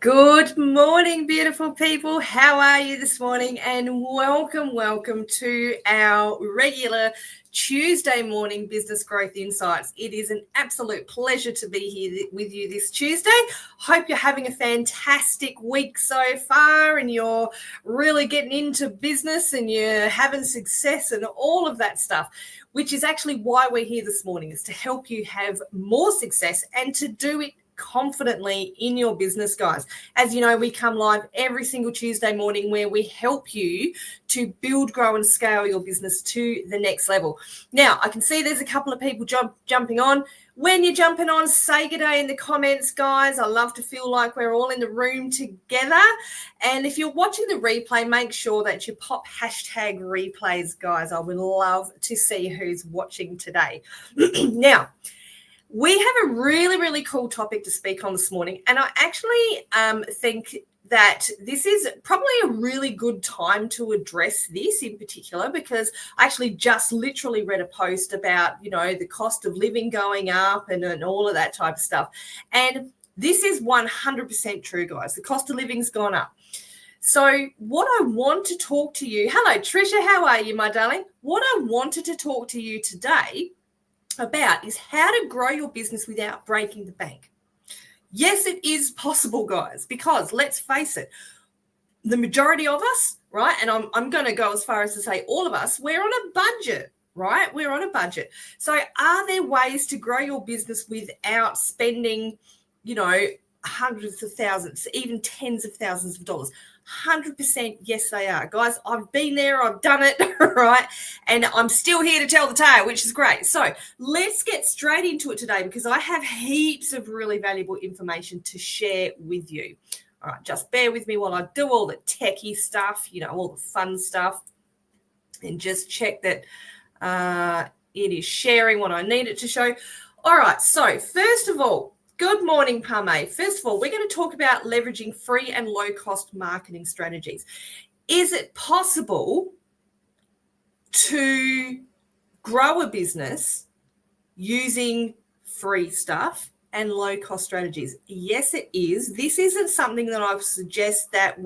Good morning, beautiful people. How are you this morning? And welcome to our regular Tuesday morning Business Growth Insights. It is an absolute pleasure to be here with you this Tuesday. Hope you're having a fantastic week so far and you're really getting into business and you're having success and all of that stuff, which is actually why we're here this morning, is to help you have more success and to do it confidently in your business, guys. As you know, we come live every single Tuesday morning where we help you to build, grow and scale your business to the next level. Now, I can see there's a couple of people jumping on. When you're jumping on, say good day in the comments, guys. I love to feel like we're all in the room together. And if you're watching the replay, make sure that you pop hashtag replays, guys. I would love to see who's watching today. Now, we have a really, really cool topic to speak on this morning. And I actually think that this is probably a really good time to address this in particular, because I actually just literally read a post about, the cost of living going up and all of that type of stuff. And this is 100% true, guys. The cost of living's gone up. So what I want to talk to you, hello, Trisha, how are you, my darling? What I wanted to talk to you today about is how to grow your business without breaking the bank. Yes, it is possible, guys, because let's face it, the majority of us, right, and I'm going to go as far as to say all of us, we're on a budget, right? We're on a budget. So are there ways to grow your business without spending, hundreds of thousands, even tens of thousands of dollars? 100% yes, they are. Guys, I've been there, I've done it, right? And I'm still here to tell the tale, which is great. So let's get straight into it today, because I have heaps of really valuable information to share with you. All right, just bear with me while I do all the techie stuff, all the fun stuff, and just check that it is sharing what I need it to show. All right, so first of all, good morning, Pame. First of all, we're going to talk about leveraging free and low-cost marketing strategies. Is it possible to grow a business using free stuff and low-cost strategies? Yes, it is. This isn't something that I would suggest that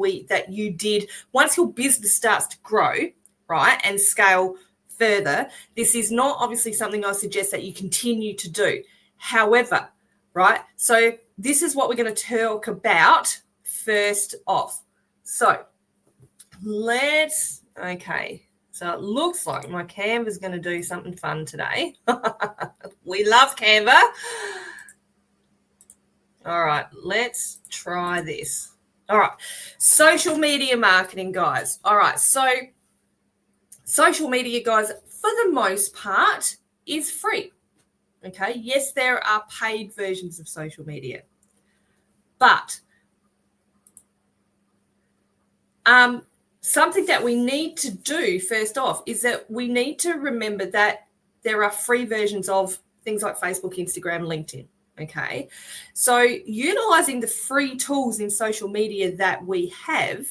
you did once your business starts to grow, right, and scale further. This is not obviously something I suggest that you continue to do. However, right, so this is what we're going to talk about first off. So okay, so it looks like my Canva is going to do something fun today. We love Canva. All right, let's try this. All right, social media marketing, guys. All right, so social media, guys, for the most part is free. Okay, yes, there are paid versions of social media, but something that we need to do first off is that we need to remember that there are free versions of things like Facebook, Instagram, LinkedIn. Okay, so utilizing the free tools in social media that we have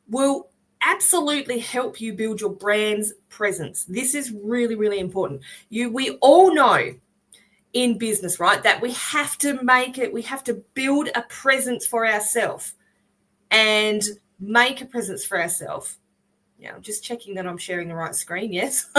will absolutely help you build your brand's presence. This is really, really important. We all know in business, right, that we have to build a presence for ourselves and make a presence for ourselves. Yeah, I'm just checking that I'm sharing the right screen. Yes.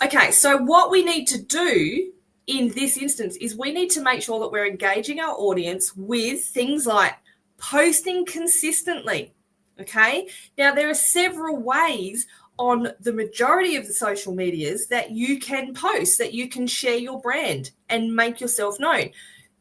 Okay, so what we need to do in this instance is we need to make sure that we're engaging our audience with things like posting consistently. Okay, now there are several ways on the majority of the social medias that you can post, that you can share your brand and make yourself known.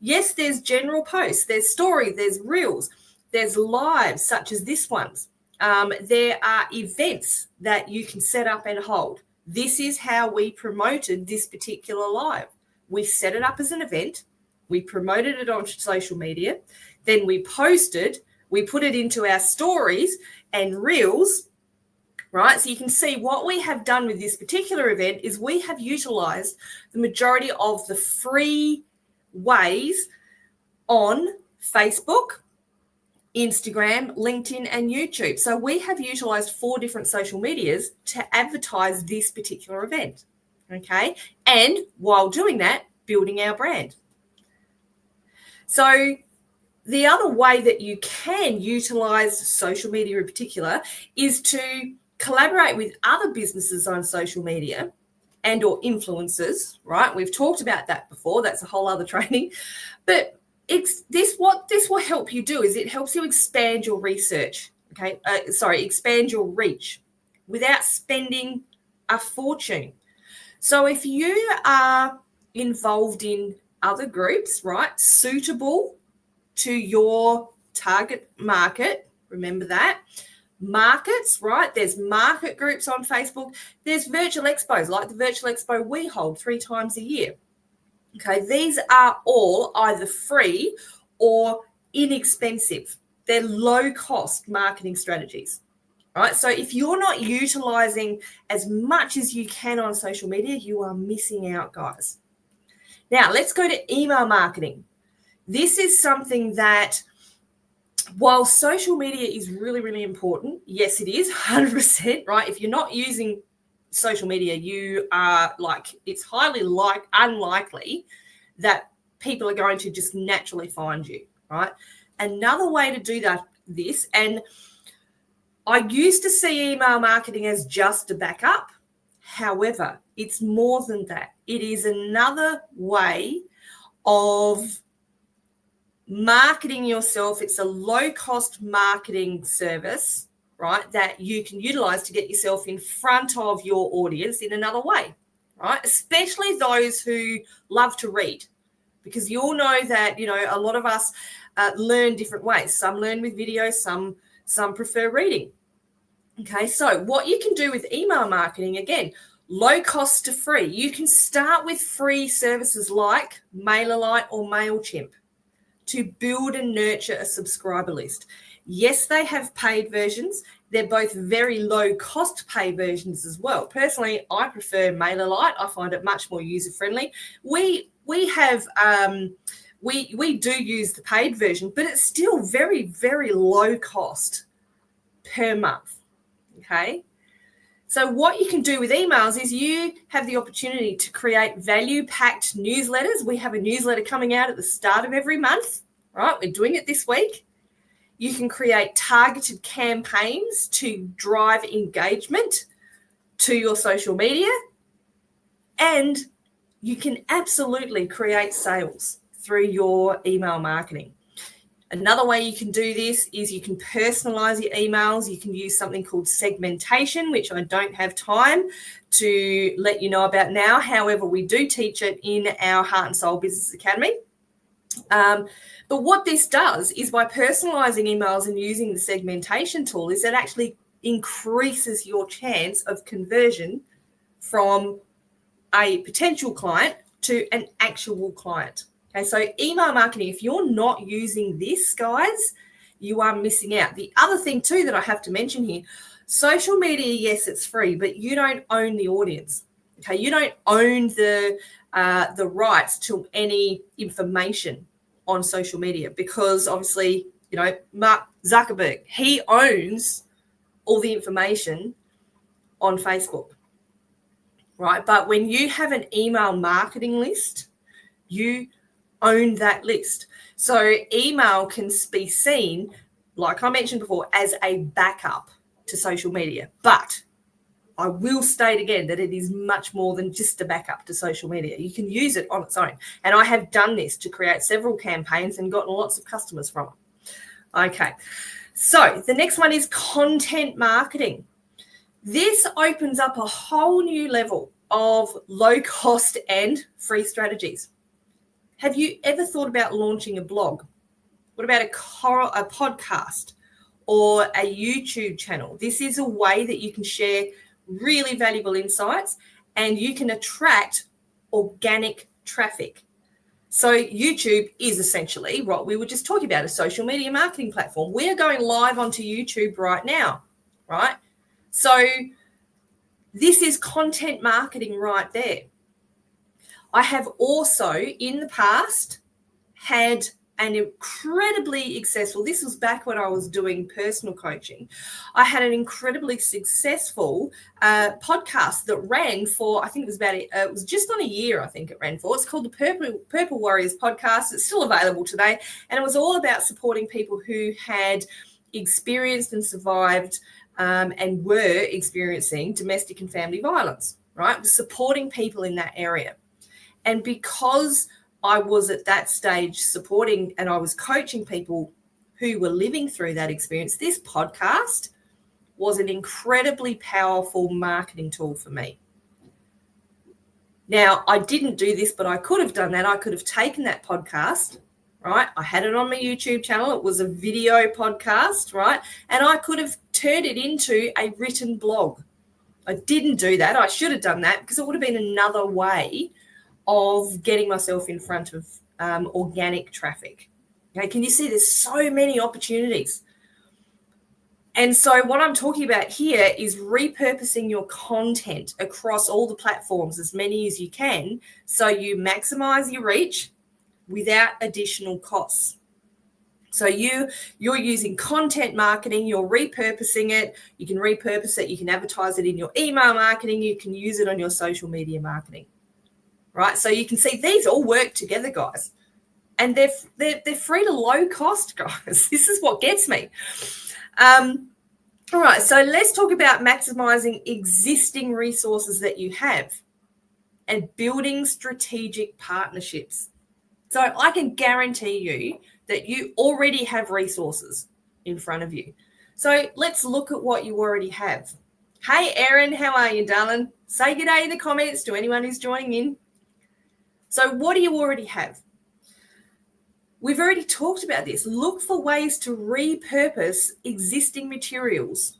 Yes, there's general posts, there's stories, there's reels, there's lives such as this one's. There are events that you can set up and hold. This is how we promoted this particular live. We set it up as an event, we promoted it on social media, then we posted, we put it into our stories and reels, right? So you can see what we have done with this particular event is we have utilized the majority of the free ways on Facebook, Instagram, LinkedIn, and YouTube. So we have utilized 4 different social medias to advertise this particular event, okay? And while doing that, building our brand. So the other way that you can utilize social media in particular is to collaborate with other businesses on social media and or influencers, right? We've talked about that before. That's a whole other training. But what this will help you do is it helps you expand your research, expand your reach without spending a fortune. So if you are involved in other groups, right, suitable to your target market, remember that, markets, right, there's market groups on Facebook, there's virtual expos like the virtual expo we hold 3 times a year. Okay, these are all either free or inexpensive. They're low cost marketing strategies. Right, so if you're not utilizing as much as you can on social media, you are missing out, guys. Now, let's go to email marketing. This is something that, while social media is really, really important, yes, it is 100%, right? If you're not using social media, you are it's highly unlikely that people are going to just naturally find you, right? Another way to do this, and I used to see email marketing as just a backup. However, it's more than that. It is another way of marketing yourself. It's a low-cost marketing service, right, that you can utilize to get yourself in front of your audience in another way, right? Especially those who love to read, because you all know that, a lot of us learn different ways. Some learn with videos, some prefer reading. Okay, so what you can do with email marketing, again, low cost to free. You can start with free services like MailerLite or MailChimp to build and nurture a subscriber list. Yes, they have paid versions. They're both very low cost paid versions as well. Personally, I prefer MailerLite. I find it much more user friendly. We have we do use the paid version, but it's still very, very low cost per month. Okay. So what you can do with emails is you have the opportunity to create value-packed newsletters. We have a newsletter coming out at the start of every month, right? We're doing it this week. You can create targeted campaigns to drive engagement to your social media. And you can absolutely create sales through your email marketing. Another way you can do this is you can personalize your emails. You can use something called segmentation, which I don't have time to let you know about now. However, we do teach it in our Heart and Soul Business Academy. But what this does is, by personalizing emails and using the segmentation tool, is it actually increases your chance of conversion from a potential client to an actual client. Okay, so email marketing, if you're not using this, guys, you are missing out. The other thing too that I have to mention here, social media, yes, it's free, but you don't own the audience. Okay, you don't own the rights to any information on social media, because obviously, Mark Zuckerberg, he owns all the information on Facebook, right? But when you have an email marketing list, you own that list. So email can be seen, like I mentioned before, as a backup to social media. But I will state again that it is much more than just a backup to social media. You can use it on its own. And I have done this to create several campaigns and gotten lots of customers from it. Okay, so the next one is content marketing. This opens up a whole new level of low cost and free strategies. Have you ever thought about launching a blog? What about a podcast or a YouTube channel? This is a way that you can share really valuable insights and you can attract organic traffic. So YouTube is essentially what we were just talking about, a social media marketing platform. We're going live onto YouTube right now, right? So this is content marketing right there. I have also in the past had an incredibly successful, this was back when I was doing personal coaching. I had an incredibly successful podcast that ran for, I think it was just on a year, I think it ran for. It's called the Purple Warriors podcast. It's still available today. And it was all about supporting people who had experienced and survived and were experiencing domestic and family violence, right? It was supporting people in that area. And because I was at that stage supporting and I was coaching people who were living through that experience, this podcast was an incredibly powerful marketing tool for me. Now, I didn't do this, but I could have done that. I could have taken that podcast, right? I had it on my YouTube channel. It was a video podcast, right? And I could have turned it into a written blog. I didn't do that. I should have done that because it would have been another way of getting myself in front of organic traffic. Okay, can you see there's so many opportunities? And so what I'm talking about here is repurposing your content across all the platforms, as many as you can, so you maximize your reach without additional costs. So you're using content marketing, you're repurposing it. You can repurpose it. You can advertise it in your email marketing. You can use it on your social media marketing. Right, so you can see these all work together, guys, and they're free to low cost, guys. This is what gets me. All right, so let's talk about maximizing existing resources that you have and building strategic partnerships. So I can guarantee you that you already have resources in front of you. So let's look at what you already have. Hey, Erin, how are you, darling? Say good day in the comments to anyone who's joining in. So what do you already have? We've already talked about this. Look for ways to repurpose existing materials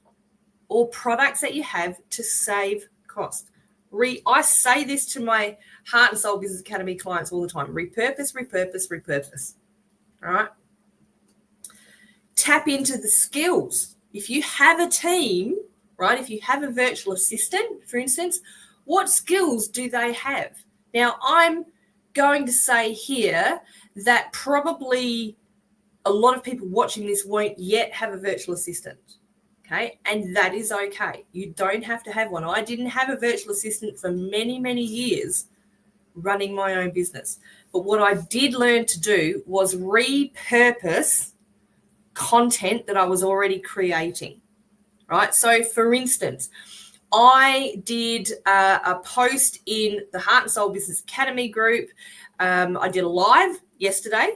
or products that you have to save cost. I say this to my Heart and Soul Business Academy clients all the time. Repurpose, repurpose, repurpose. All right? Tap into the skills. If you have a team, right, if you have a virtual assistant, for instance, what skills do they have? Now, I'm going to say here that probably a lot of people watching this won't yet have a virtual assistant, okay? And that is okay. You don't have to have one. I didn't have a virtual assistant for many, many years running my own business. But what I did learn to do was repurpose content that I was already creating, right? So, for instance, I did a post in the Heart and Soul Business Academy group. I did a live yesterday,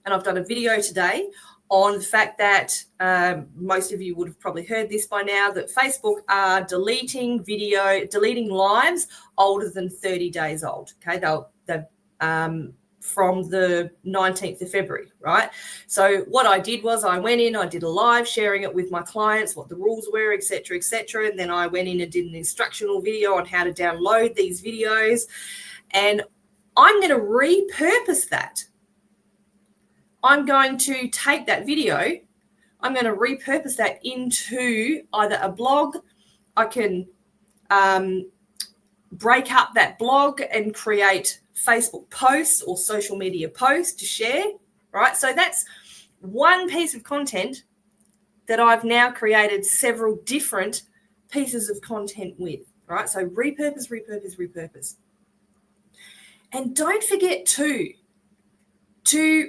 and I've done a video today on the fact that most of you would have probably heard this by now, that Facebook are deleting lives older than 30 days old. Okay, they've from the 19th of February, right? So what I did was I went in, I did a live sharing it with my clients, what the rules were, et cetera, and then I went in and did an instructional video on how to download these videos. And I'm going to repurpose that. I'm going to take that video, I'm going to repurpose that into either a blog. I can break up that blog and create Facebook posts or social media posts to share, right? So that's one piece of content that I've now created several different pieces of content with, right? So repurpose, repurpose, repurpose. And don't forget to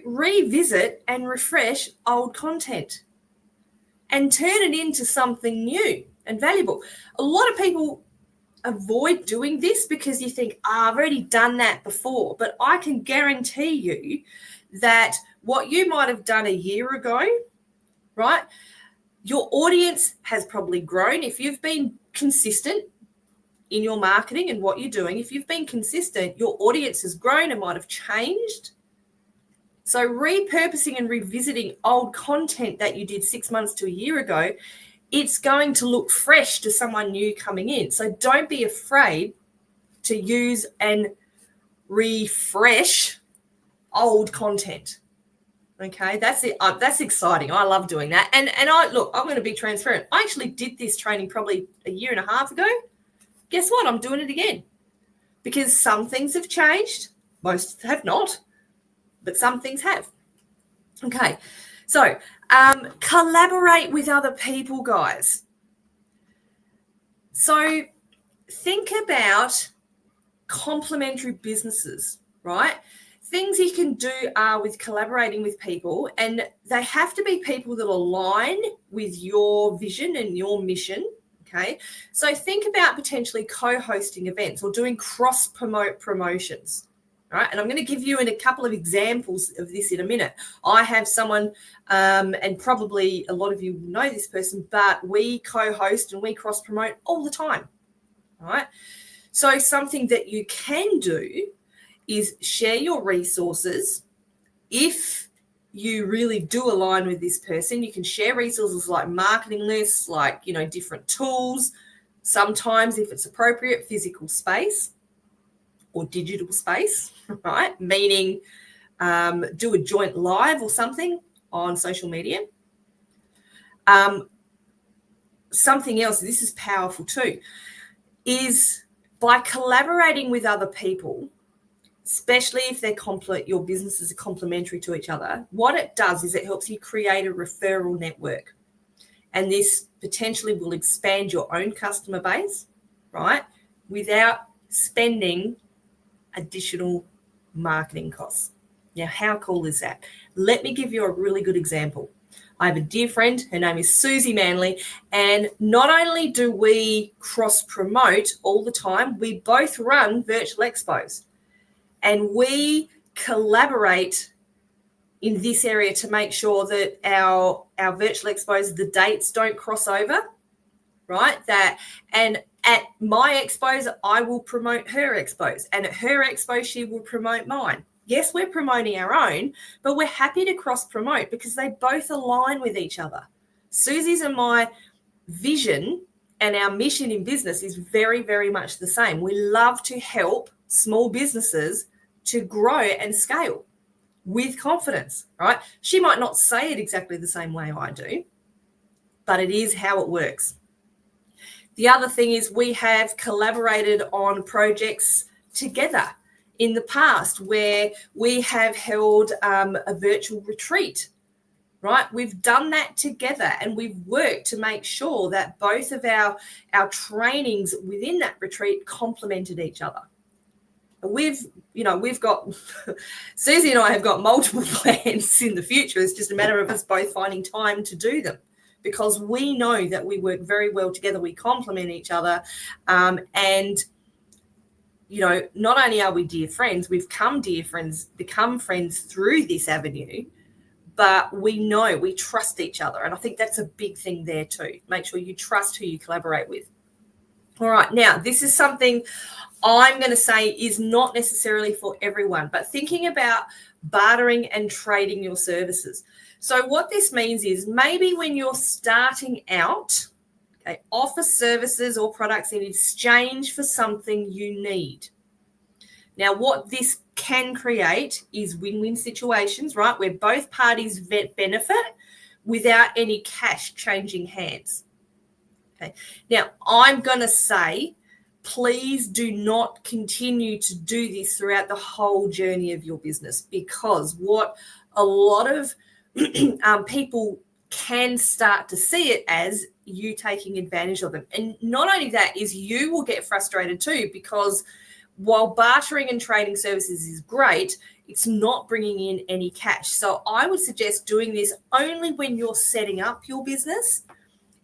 revisit and refresh old content and turn it into something new and valuable. A lot of people avoid doing this because you think, I've already done that before. But I can guarantee you that what you might have done a year ago, right, your audience has probably grown. If you've been consistent in your marketing and what you're doing, if you've been consistent, your audience has grown and might have changed. So repurposing and revisiting old content that you did 6 months to a year ago, it's going to look fresh to someone new coming in. So don't be afraid to use and refresh old content. Okay, that's it. That's exciting. I love doing that. And I'm going to be transparent. I actually did this training probably a year and a half ago. Guess what? I'm doing it again because some things have changed. Most have not, but some things have. Okay, so collaborate with other people, guys. So think about complementary businesses, right? Things you can do are with collaborating with people, and they have to be people that align with your vision and your mission. Okay, so think about potentially co-hosting events or doing promotions, right? And I'm going to give you a couple of examples of this in a minute. I have someone, and probably a lot of you know this person, but we co-host and we cross promote all the time, right? So something that you can do is share your resources. If you really do align with this person, you can share resources like marketing lists, like, different tools. Sometimes, if it's appropriate, physical space or digital space, right? Meaning do a joint live or something on social media. Something else, this is powerful too, is by collaborating with other people, especially if your businesses are complementary to each other, what it does is it helps you create a referral network. And this potentially will expand your own customer base, right, without spending additional marketing costs. Now, how cool is that? Let me give you a really good example. I have a dear friend, her name is Susie Manley, and not only do we cross-promote all the time, we both run virtual expos. And we collaborate in this area to make sure that our virtual expos, the dates don't cross over, right? And at my expos, I will promote her expos, and at her expo, she will promote mine. Yes, we're promoting our own, but we're happy to cross promote because they both align with each other. Susie's and my vision and our mission in business is very, very much the same. We love to help small businesses to grow and scale with confidence, right? She might not say it exactly the same way I do, but it is how it works. The other thing is we have collaborated on projects together in the past where we have held a virtual retreat, right? We've done that together, and we've worked to make sure that both of our trainings within that retreat complemented each other. We've got Susie and I have got multiple plans in the future. It's just a matter of us both finding time to do them, because we know that we work very well together. We complement each other, and not only are we dear friends, we've become friends through this avenue, but we trust each other. And I think that's a big thing there too. Make sure you trust who you collaborate with. All right, now this is something I'm going to say is not necessarily for everyone, but thinking about bartering and trading your services. So what this means is maybe when you're starting out, okay, offer services or products in exchange for something you need. Now, what this can create is win-win situations, right, where both parties benefit without any cash changing hands. Okay. Now, I'm going to say, please do not continue to do this throughout the whole journey of your business, because what a lot of people can start to see it as you taking advantage of them. And not only that, is you will get frustrated too, because while bartering and trading services is great, it's not bringing in any cash. So I would suggest doing this only when you're setting up your business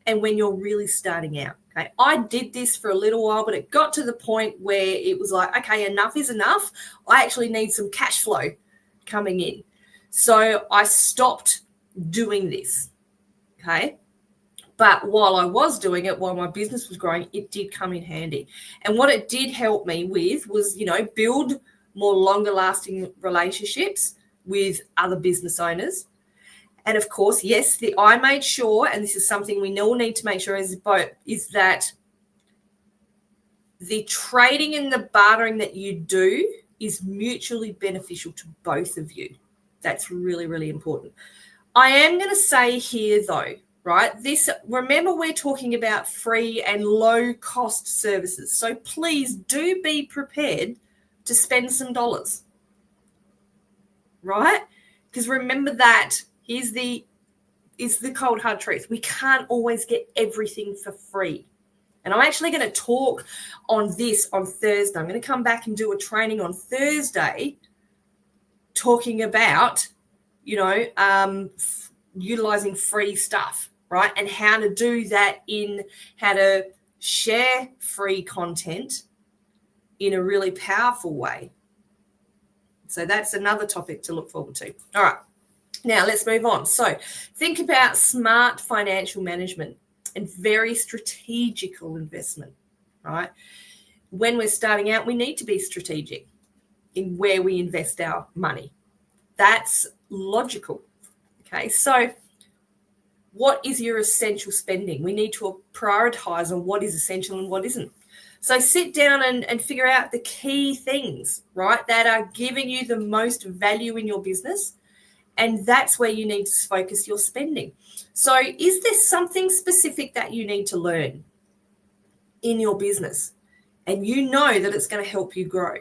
and when you're really starting out. Okay, I did this for a little while, but it got to the point where it was like, okay, enough is enough. I actually need some cash flow coming in. So I stopped doing this. Okay. But while I was doing it, while my business was growing, it did come in handy. And what it did help me with was, build more longer lasting relationships with other business owners. And of course, yes, I made sure, and this is something we all need to make sure is that the trading and the bartering that you do is mutually beneficial to both of you. That's really, really important. I am going to say here though, right, remember we're talking about free and low cost services. So please do be prepared to spend some dollars, right? Because remember that Is the cold hard truth. We can't always get everything for free. And I'm actually going to talk on this on Thursday. I'm going to come back and do a training on Thursday talking about, utilizing free stuff, right? And how to do that, in how to share free content in a really powerful way. So that's another topic to look forward to. All right. Now let's move on. So think about smart financial management and very strategical investment, right? When we're starting out, we need to be strategic in where we invest our money. That's logical. Okay, so what is your essential spending? We need to prioritize on what is essential and what isn't. So sit down and figure out the key things, right, that are giving you the most value in your business. And that's where you need to focus your spending. So is there something specific that you need to learn in your business? And you know that it's going to help you grow,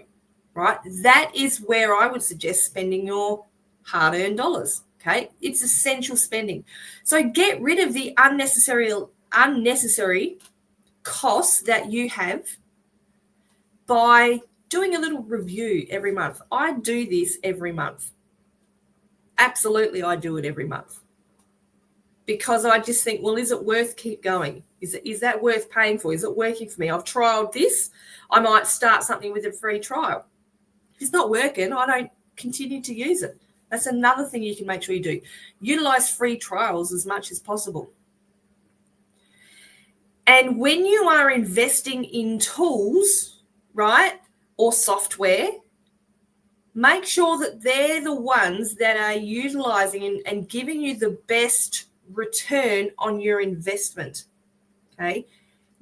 right? That is where I would suggest spending your hard-earned dollars, okay? It's essential spending. So get rid of the unnecessary costs that you have by doing a little review every month. I do this every month. Absolutely, I do it every month because I just think, well, is it worth keep going? Is that worth paying for? Is it working for me? I've trialed this. I might start something with a free trial. If it's not working, I don't continue to use it. That's another thing you can make sure you do. Utilize free trials as much as possible. And when you are investing in tools, right, or software, make sure that they're the ones that are utilizing and giving you the best return on your investment. Okay.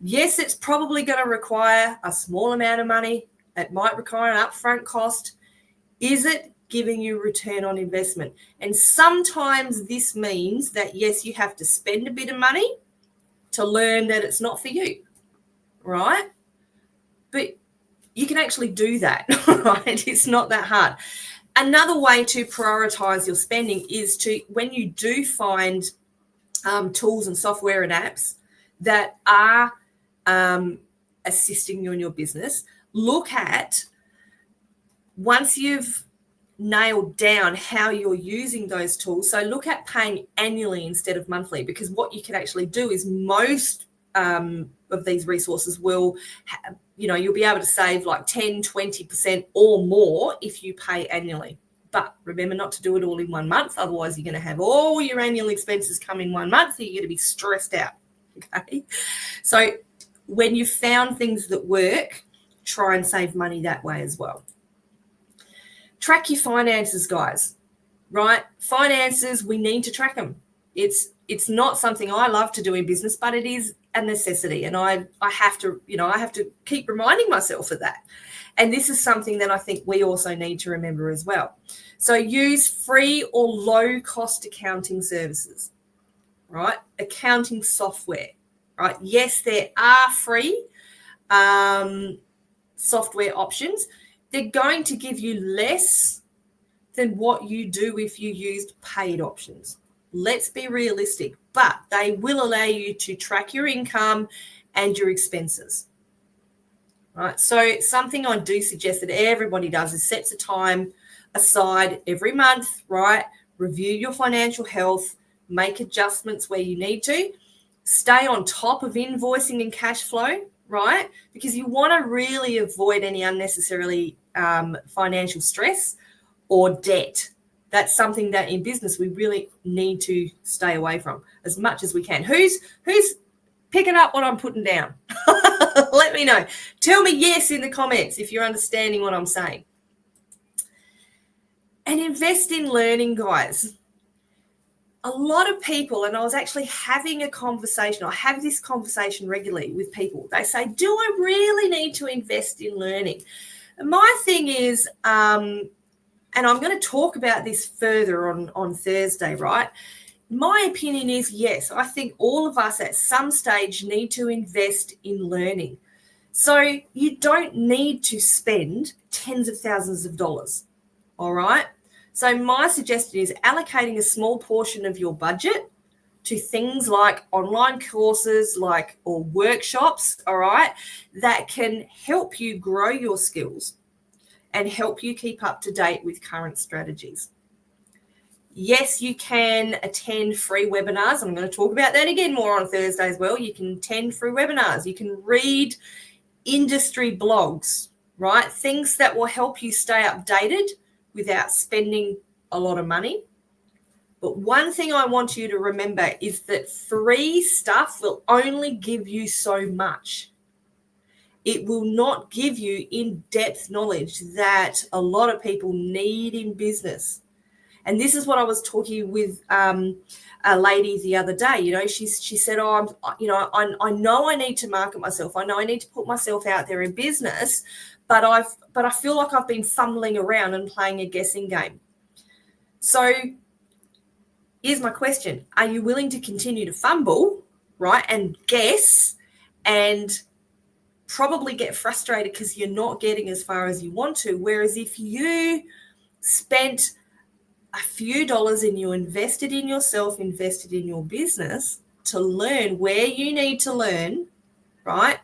Yes, it's probably going to require a small amount of money. It might require an upfront cost. Is it giving you return on investment? And sometimes this means that, yes, you have to spend a bit of money to learn that it's not for you, right? But you can actually do that, right? It's not that hard. Another way to prioritize your spending is to, when you do find tools and software and apps that are assisting you in your business, look at, once you've nailed down how you're using those tools, so look at paying annually instead of monthly, because what you can actually do is most of these resources will have, you'll be able to save like 10, 20% or more if you pay annually. But remember not to do it all in 1 month. Otherwise, you're going to have all your annual expenses come in 1 month. So you're going to be stressed out. Okay. So when you've found things that work, try and save money that way as well. Track your finances, guys, right? Finances, we need to track them. It's not something I love to do in business, but it is a necessity. And I have to keep reminding myself of that. And this is something that I think we also need to remember as well. So use free or low cost accounting services, right? Accounting software, right? Yes, there are free software options. They're going to give you less than what you do if you used paid options. Let's be realistic, but they will allow you to track your income and your expenses. Right. So something I do suggest that everybody does is sets a time aside every month, right? Review your financial health, make adjustments where you need to, stay on top of invoicing and cash flow, right? Because you want to really avoid any unnecessarily financial stress or debt. That's something that in business we really need to stay away from as much as we can. Who's picking up what I'm putting down? Let me know. Tell me yes in the comments if you're understanding what I'm saying. And invest in learning, guys. A lot of people, and I was actually having a conversation, I have this conversation regularly with people. They say, do I really need to invest in learning? And my thing is, and I'm going to talk about this further on Thursday, right? My opinion is, yes, I think all of us at some stage need to invest in learning. So you don't need to spend tens of thousands of dollars, all right? So my suggestion is allocating a small portion of your budget to things like online courses, or workshops, all right, that can help you grow your skills and help you keep up to date with current strategies. Yes, you can attend free webinars. I'm going to talk about that again more on Thursday as well. You can attend free webinars. You can read industry blogs, right? Things that will help you stay updated without spending a lot of money. But one thing I want you to remember is that free stuff will only give you so much. It will not give you in-depth knowledge that a lot of people need in business. And this is what I was talking with a lady the other day. She said, I know I need to market myself. I know I need to put myself out there in business, but I feel like I've been fumbling around and playing a guessing game. So here's my question. Are you willing to continue to fumble, right, and guess and probably get frustrated because you're not getting as far as you want to? Whereas if you spent a few dollars and you invested in yourself, invested in your business to learn where you need to learn, right,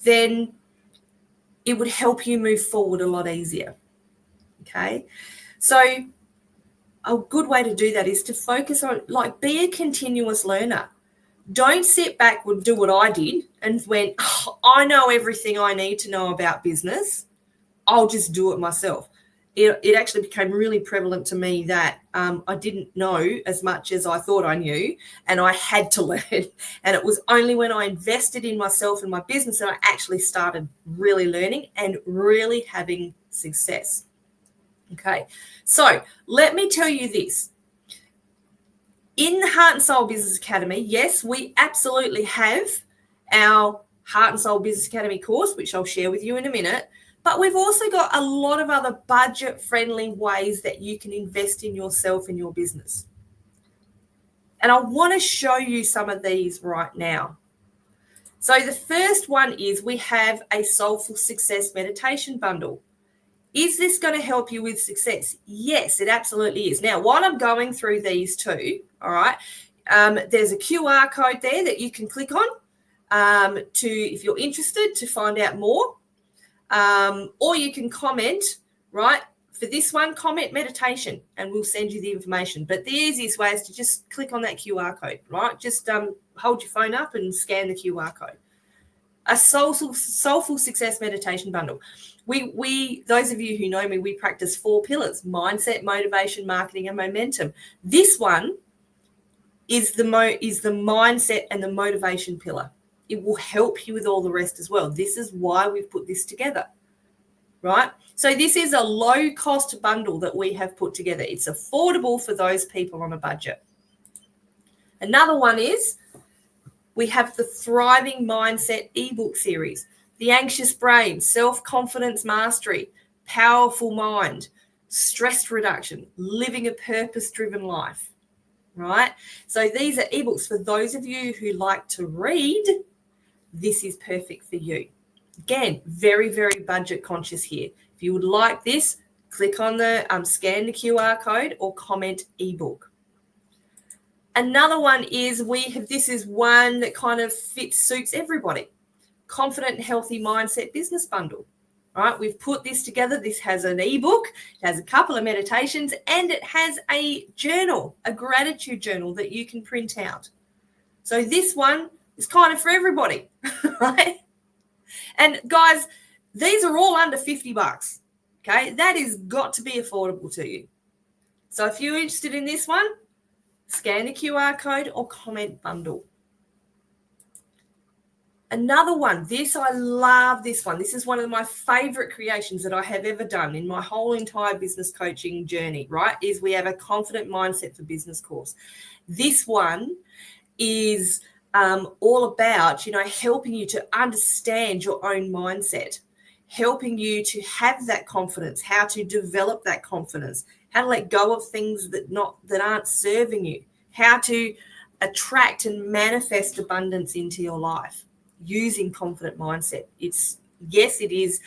then it would help you move forward a lot easier. Okay. So a good way to do that is to focus on, be a continuous learner. Don't sit back and do what I did and went, I know everything I need to know about business. I'll just do it myself. It actually became really prevalent to me that I didn't know as much as I thought I knew, and I had to learn. And it was only when I invested in myself and my business that I actually started really learning and really having success. Okay, so let me tell you this. In the Heart and Soul Business Academy, yes, we absolutely have our Heart and Soul Business Academy course, which I'll share with you in a minute. But we've also got a lot of other budget-friendly ways that you can invest in yourself and your business. And I want to show you some of these right now. So the first one is we have a Soulful Success Meditation Bundle. Is this going to help you with success? Yes, it absolutely is. Now, while I'm going through these two, all right, there's a QR code there that you can click on if you're interested to find out more. Or you can comment, right? For this one, comment meditation, and we'll send you the information. But the easiest way is to just click on that QR code, right? Just hold your phone up and scan the QR code. A Soulful Success Meditation Bundle. We those of you who know me, we practice 4 pillars: mindset, motivation, marketing, and momentum. This one is the mindset and the motivation pillar. It will help you with all the rest as well. This is why we've put this together, right? So this is a low-cost bundle that we have put together. It's affordable for those people on a budget. Another one is we have the Thriving Mindset ebook series, The Anxious Brain, Self-Confidence Mastery, Powerful Mind, Stress Reduction, Living a Purpose-Driven Life, right? So these are ebooks for those of you who like to read. This is perfect for you. Again, very, very budget conscious here. If you would like this, click on the scan the QR code or comment ebook. Another one is this is one that kind of suits everybody. Confident and Healthy Mindset Business Bundle. All right, we've put this together. This has an ebook, it has a couple of meditations, and it has a journal, a gratitude journal that you can print out. So this one is kind of for everybody, right? And guys, these are all under $50. Okay, that has got to be affordable to you. So if you're interested in this one, scan the QR code or comment bundle. Another one, I love this one. This is one of my favorite creations that I have ever done in my whole entire business coaching journey, right? Is we have a Confident Mindset for Business course. This one is all about, helping you to understand your own mindset, helping you to have that confidence, how to develop that confidence, how to let go of things that aren't serving you, how to attract and manifest abundance into your life using Confident Mindset. It is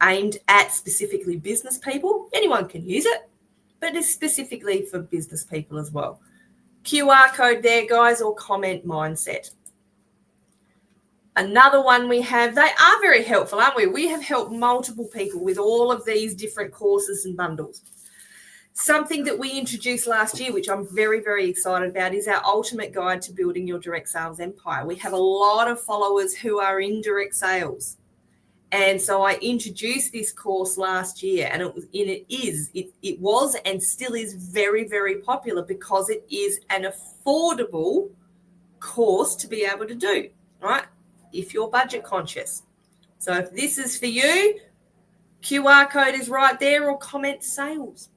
aimed at specifically business people. Anyone can use it, but it's specifically for business people as well. QR code there, guys, or comment mindset. Another one we have, they are very helpful, aren't we? We have helped multiple people with all of these different courses and bundles. Something that we introduced last year, which I'm very, very excited about, is our ultimate guide to building your direct sales empire. We have a lot of followers who are in direct sales. And so I introduced this course last year, and it was and still is very, very popular because it is an affordable course to be able to do, right? If you're budget conscious. So if this is for you, QR code is right there, or comment sales.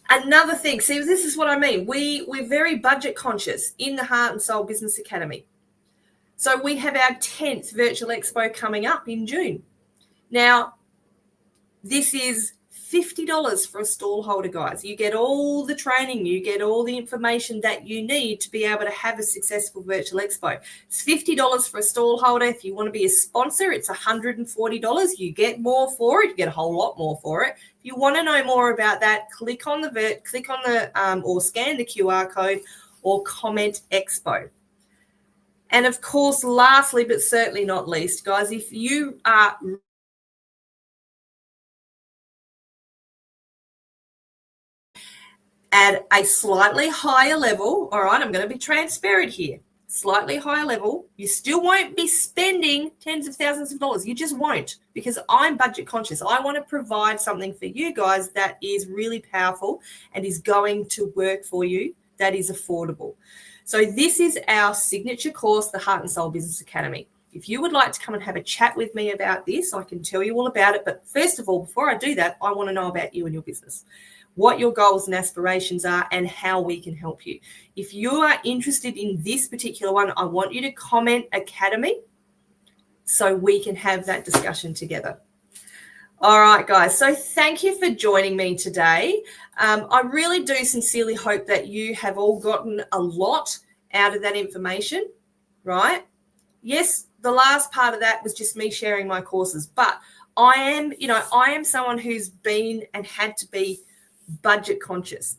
Another thing, see, this is what I mean. We're very budget conscious in the Heart and Soul Business Academy. So we have our 10th Virtual Expo coming up in June. Now, this is $50 for a stall holder, guys. You get all the training, you get all the information that you need to be able to have a successful virtual expo. It's $50 for a stall holder. If you want to be a sponsor, it's $140. You get more for it. You get a whole lot more for it. If you want to know more about that, click on the or scan the QR code or comment expo. And of course, lastly, but certainly not least, guys, if you are at a slightly higher level, all right, I'm going to be transparent here, slightly higher level, you still won't be spending tens of thousands of dollars. You just won't, because I'm budget conscious. I want to provide something for you guys that is really powerful and is going to work for you, that is affordable. So this is our signature course, the Heart and Soul Business Academy. If you would like to come and have a chat with me about this, I can tell you all about it. But first of all, before I do that, I want to know about you and your business, what your goals and aspirations are, and how we can help you. If you are interested in this particular one, I want you to comment Academy so we can have that discussion together. All right, guys. So thank you for joining me today. I really do sincerely hope that you have all gotten a lot out of that information, right? Yes, the last part of that was just me sharing my courses, but I am someone who's been and had to be budget conscious,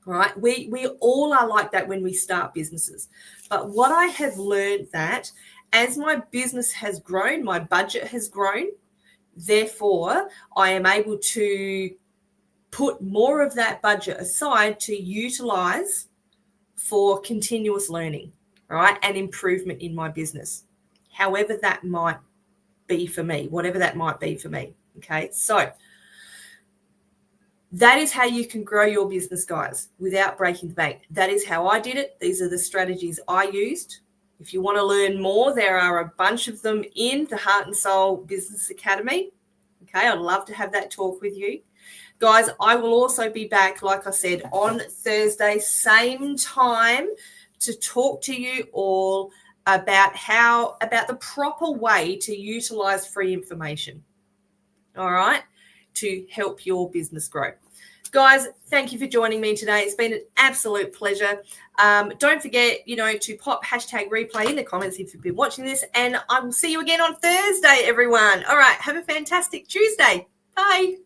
right? We all are like that when we start businesses. But what I have learned that as my business has grown, my budget has grown, therefore I am able to put more of that budget aside to utilize for continuous learning, right? And improvement in my business, however that might be for me, whatever that might be for me. Okay, so that is how you can grow your business, guys, without breaking the bank. That is how I did it. These are the strategies I used. If you want to learn more, there are a bunch of them in the Heart and Soul Business Academy. Okay, I'd love to have that talk with you. Guys, I will also be back, like I said, on Thursday, same time, to talk to you all about the proper way to utilize free information. All right, to help your business grow. Guys, thank you for joining me today. It's been an absolute pleasure. Don't forget, to pop #replay in the comments if you've been watching this, and I will see you again on Thursday, everyone. All right, have a fantastic Tuesday. Bye.